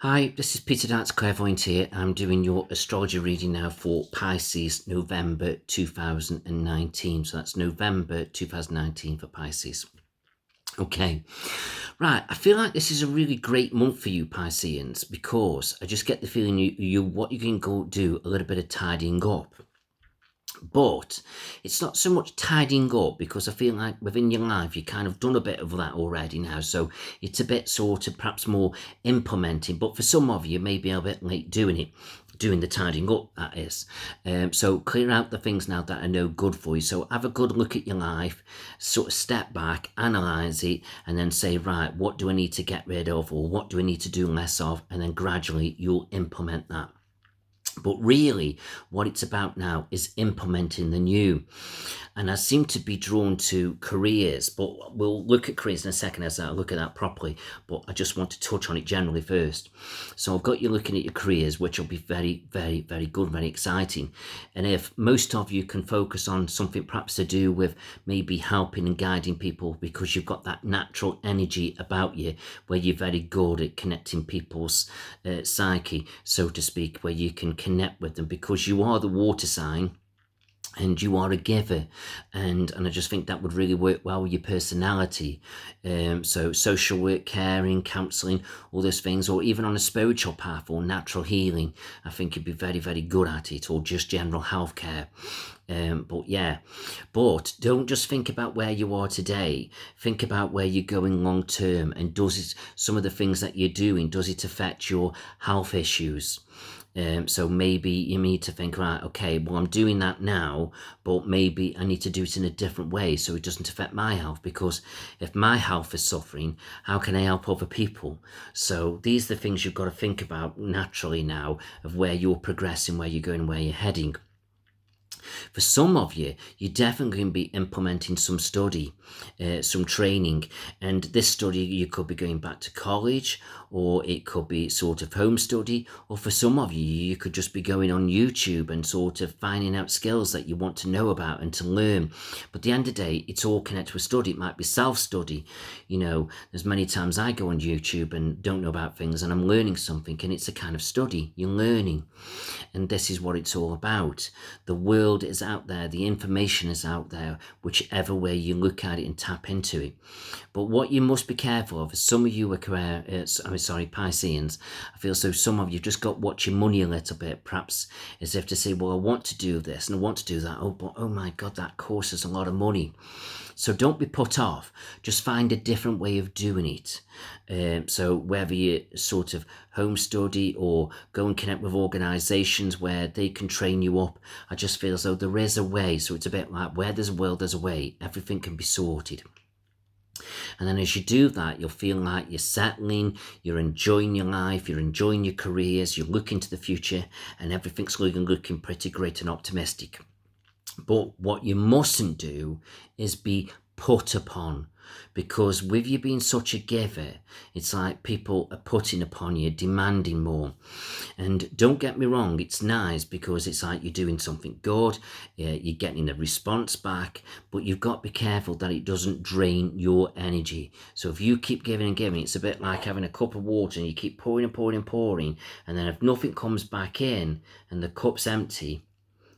Hi, this is Peter Darts Clairvoyant here. I'm doing your astrology reading now for Pisces November 2019. So that's November 2019 for Pisces. Okay, right. I feel like this is a really great month for you Pisceans because I just get the feeling what you can go do a little bit of tidying up. But it's not so much tidying up because I feel like within your life you kind of done a bit of that already now. So it's a bit sort of perhaps more implementing. But for some of you, maybe a bit late doing it, doing the tidying up, that is. So clear out the things now that are no good for you. So have a good look at your life, sort of step back, analyze it, and then say, right, what do I need to get rid of, or what do I need to do less of? And then gradually you'll implement that. But really, what it's about now is implementing the new. And I seem to be drawn to careers, but we'll look at careers in a second as I look at that properly. But I just want to touch on it generally first. So I've got you looking at your careers, which will be very, very, very good, very exciting. And if most of you can focus on something perhaps to do with maybe helping and guiding people because you've got that natural energy about you where you're very good at connecting people's psyche, so to speak, where you can connect with them because you are the water sign and you are a giver, and I just think that would really work well with your personality. So social work, caring, counselling, all those things, or even on a spiritual path or natural healing, I think you'd be very, very good at it, or just general healthcare. But don't just think about where you are today. Think about where you're going long term, and does it, some of the things that you're doing, does it affect your health issues? So maybe you need to think, right, okay, well, I'm doing that now, but maybe I need to do it in a different way so it doesn't affect my health, because if my health is suffering, how can I help other people? So these are the things you've got to think about naturally now of where you're progressing, where you're going, where you're heading. For some of you, you're definitely going to be implementing some study, some training. And this study, you could be going back to college, or it could be sort of home study. Or for some of you, you could just be going on YouTube and sort of finding out skills that you want to know about and to learn. But at the end of the day, it's all connected with study. It might be self-study. You know, there's many times I go on YouTube and don't know about things and I'm learning something, and it's a kind of study. You're learning. And this is what it's all about. The world is out there, the information is out there, whichever way you look at it and tap into it. But what you must be careful of is some of you are Pisceans. I feel so some of you just got watching money a little bit, perhaps as if to say, well, I want to do this and I want to do that. Oh, but oh my God, that course is a lot of money. So don't be put off. Just find a different way of doing it. So whether you sort of home study or go and connect with organisations where they can train you up, I just feel as though there is a way. So it's a bit like where there's a will, there's a way. Everything can be sorted. And then as you do that, you'll feel like you're settling, you're enjoying your life, you're enjoying your careers, you're looking to the future, and everything's looking pretty great and optimistic. But what you mustn't do is be put upon, because with you being such a giver, it's like people are putting upon you, demanding more. And don't get me wrong, it's nice because it's like you're doing something good, you're getting a response back, but you've got to be careful that it doesn't drain your energy. So if you keep giving and giving, it's a bit like having a cup of water and you keep pouring and pouring and pouring, and then if nothing comes back in and the cup's empty,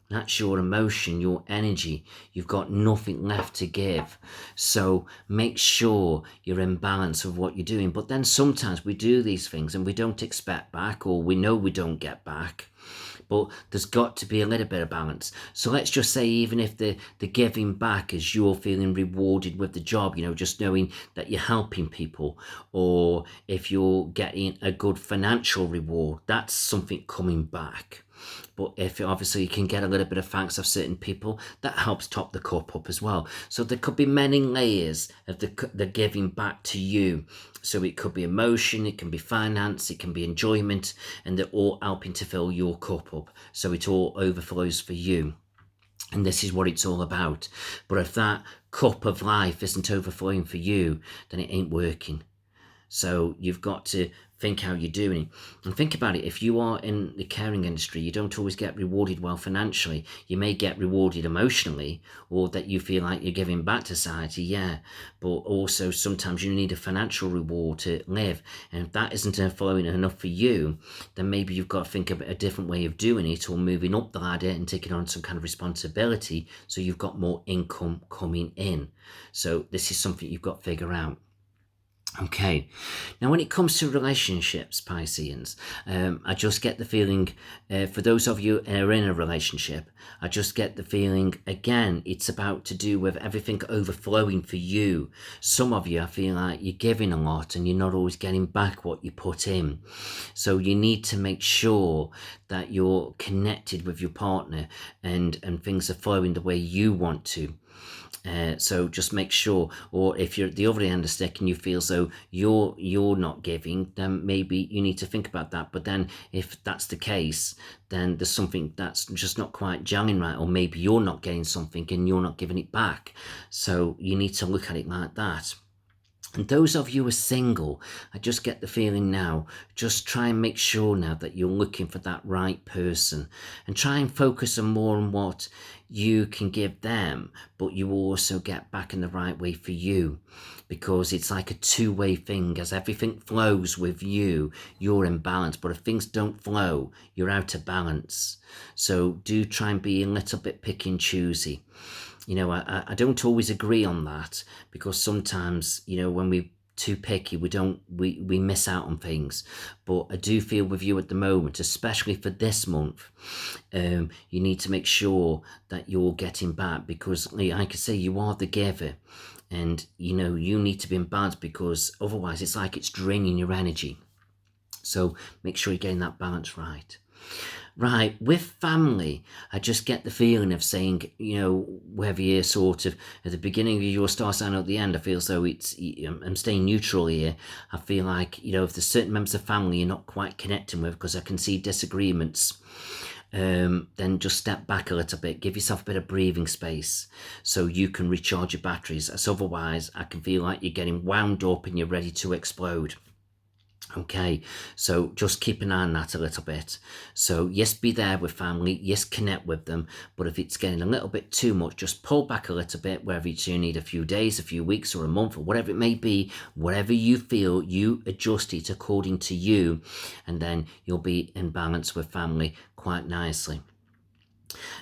that's your emotion, your energy. You've got nothing left to give. So make sure you're in balance of what you're doing. But then sometimes we do these things and we don't expect back, or we know we don't get back. But there's got to be a little bit of balance. So let's just say even if the giving back is you're feeling rewarded with the job, you know, just knowing that you're helping people, or if you're getting a good financial reward, that's something coming back. But if obviously you can get a little bit of thanks of certain people, that helps top the cup up as well. So there could be many layers of the giving back to you. So it could be emotion, it can be finance, it can be enjoyment, and they're all helping to fill your cup up. So it all overflows for you. And this is what it's all about. But if that cup of life isn't overflowing for you, then it ain't working. So you've got to think how you're doing. And think about it, if you are in the caring industry, you don't always get rewarded well financially. You may get rewarded emotionally, or that you feel like you're giving back to society, yeah. But also sometimes you need a financial reward to live. And if that isn't following enough for you, then maybe you've got to think of a different way of doing it, or moving up the ladder and taking on some kind of responsibility so you've got more income coming in. So this is something you've got to figure out. Okay, now when it comes to relationships, Pisceans, I just get the feeling, for those of you who are in a relationship, I just get the feeling, again, it's about to do with everything overflowing for you. Some of you, I feel like you're giving a lot and you're not always getting back what you put in. So you need to make sure that you're connected with your partner and things are flowing the way you want to. So just make sure, or if you're at the other end of the stick and you feel as though you're not giving, then maybe you need to think about that. But then if that's the case, then there's something that's just not quite gelling right, or maybe you're not getting something and you're not giving it back. So you need to look at it like that. And those of you who are single, I just get the feeling now, just try and make sure now that you're looking for that right person, and try and focus on more on what you can give them, but you also get back in the right way for you, because it's like a two-way thing. As everything flows with you, you're in balance, but if things don't flow, you're out of balance. So do try and be a little bit picky and choosy. I don't always agree on that, because sometimes, when we're too picky, we miss out on things. But I do feel with you at the moment, especially for this month, you need to make sure that you're getting back, because like I say, you are the giver, and you need to be in balance, because otherwise it's like it's draining your energy. So make sure you're getting that balance right. Right, with family, I just get the feeling of saying, whether you're sort of at the beginning of your star sign or at the end, I feel as though I'm staying neutral here. I feel like, if there's certain members of family you're not quite connecting with, because I can see disagreements, then just step back a little bit, give yourself a bit of breathing space so you can recharge your batteries. As otherwise, I can feel like you're getting wound up and you're ready to explode. Okay, so just keep an eye on that a little bit. So yes, be there with family, yes, connect with them, but if it's getting a little bit too much, just pull back a little bit, whether you need a few days, a few weeks, or a month, or whatever it may be. Whatever you feel, you adjust it according to you, and then you'll be in balance with family quite nicely.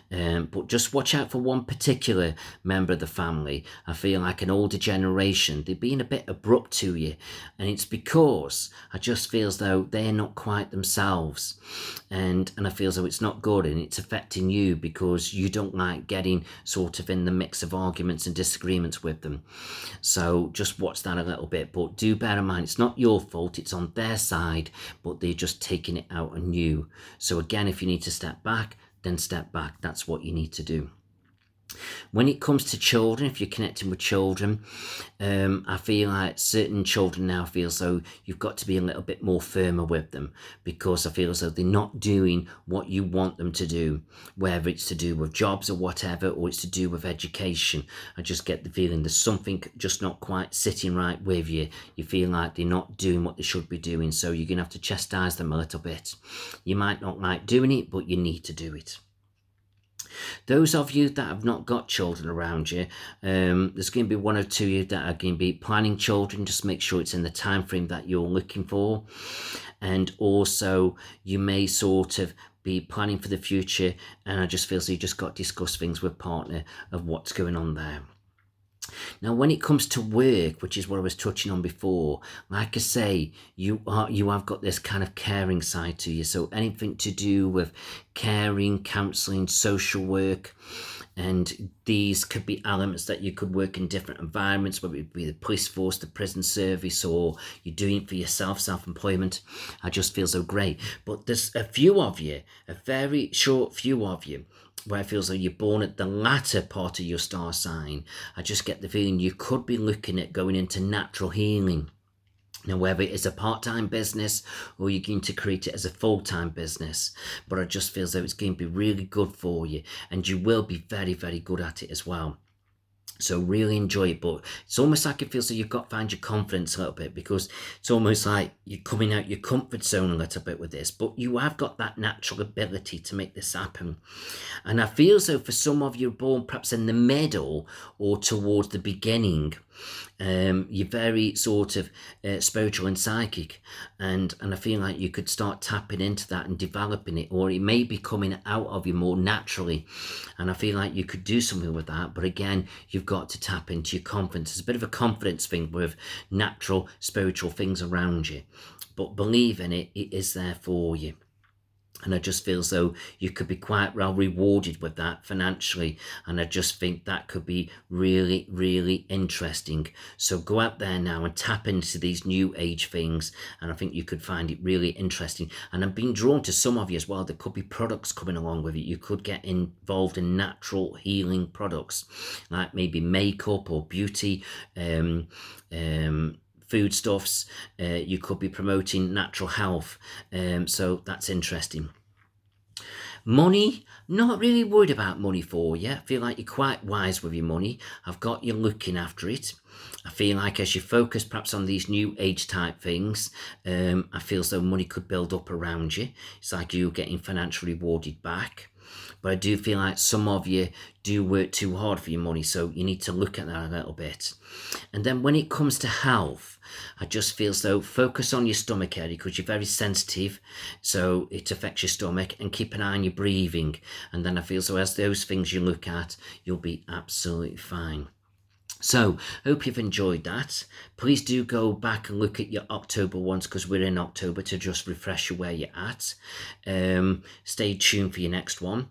But just watch out for one particular member of the family. I feel like an older generation, they're being a bit abrupt to you, and it's because I just feel as though they're not quite themselves, and I feel as though it's not good, and it's affecting you because you don't like getting sort of in the mix of arguments and disagreements with them. So just watch that a little bit, but do bear in mind, it's not your fault, it's on their side, but they're just taking it out on you. So again, if you need to step back, then step back. That's what you need to do. When it comes to children, if you're connecting with children, I feel like certain children now feel as though you've got to be a little bit more firmer with them, because I feel as though they're not doing what you want them to do, whether it's to do with jobs or whatever, or it's to do with education. I just get the feeling there's something just not quite sitting right with you. You feel like they're not doing what they should be doing, so you're going to have to chastise them a little bit. You might not like doing it, but you need to do it. Those of you that have not got children around you, there's going to be one or two of you that are going to be planning children. Just make sure it's in the time frame that you're looking for. And also, you may sort of be planning for the future, and I just feel so you just got to discuss things with partner of what's going on there. Now, when it comes to work, which is what I was touching on before, like I say, you have got this kind of caring side to you. So anything to do with caring, counselling, social work, and these could be elements that you could work in different environments, whether it be the police force, the prison service, or you're doing it for yourself, self-employment. I just feel so great. But there's a few of you, a very short few of you, where it feels like you're born at the latter part of your star sign. I just get the feeling you could be looking at going into natural healing. Now, whether it is a part-time business or you're going to create it as a full-time business, but I just feel as though it's going to be really good for you, and you will be very, very good at it as well. So really enjoy it, but it's almost like it feels like you've got to find your confidence a little bit, because it's almost like you're coming out your comfort zone a little bit with this, but you have got that natural ability to make this happen. And I feel as though for some of you born perhaps in the middle or towards the beginning, you're very sort of spiritual and psychic, and I feel like you could start tapping into that and developing it, or it may be coming out of you more naturally, and I feel like you could do something with that. But again, you've got to tap into your confidence. It's a bit of a confidence thing with natural spiritual things around you, but believe in it, it is there for you. And I just feel as though you could be quite well rewarded with that financially. And I just think that could be really, really interesting. So go out there now and tap into these new age things. And I think you could find it really interesting. And I'm being drawn to some of you as well. There could be products coming along with it. You could get involved in natural healing products, like maybe makeup or beauty, foodstuffs. You could be promoting natural health. So that's interesting. Money, not really worried about money for you. I feel like you're quite wise with your money. I've got you looking after it. I feel like as you focus perhaps on these new age type things, I feel as though money could build up around you. It's like you're getting financially rewarded back. But I do feel like some of you do work too hard for your money, so you need to look at that a little bit. And then when it comes to health, I just feel as though focus on your stomach area, because you're very sensitive, so it affects your stomach, and keep an eye on your breathing. And then I feel so as those things you look at, you'll be absolutely fine. So, hope you've enjoyed that. Please do go back and look at your October ones, because we're in October, to just refresh you where you're at. Stay tuned for your next one.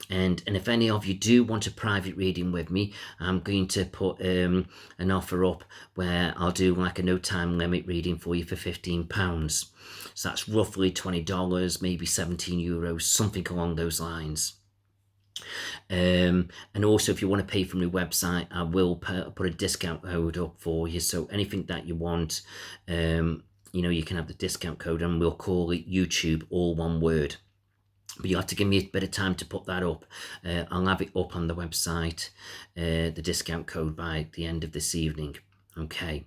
And if any of you do want a private reading with me, I'm going to put an offer up where I'll do like a no time limit reading for you for £15. So that's roughly $20, maybe €17, something along those lines. And also, if you want to pay from the website, I will put a discount code up for you. So anything that you want, you can have the discount code, and we'll call it YouTube, all one word. But you have to give me a bit of time to put that up. I'll have it up on the website, the discount code, by the end of this evening. Okay,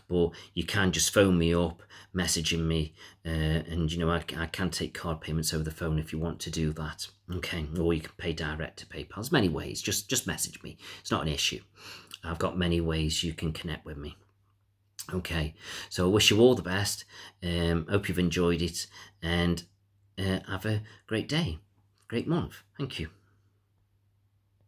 but you can just phone me up, messaging me, and I can take card payments over the phone if you want to do that. Okay, or you can pay direct to PayPal. There's many ways. Just message me. It's not an issue. I've got many ways you can connect with me. Okay, so I wish you all the best. Hope you've enjoyed it, and have a great day, great month. Thank you.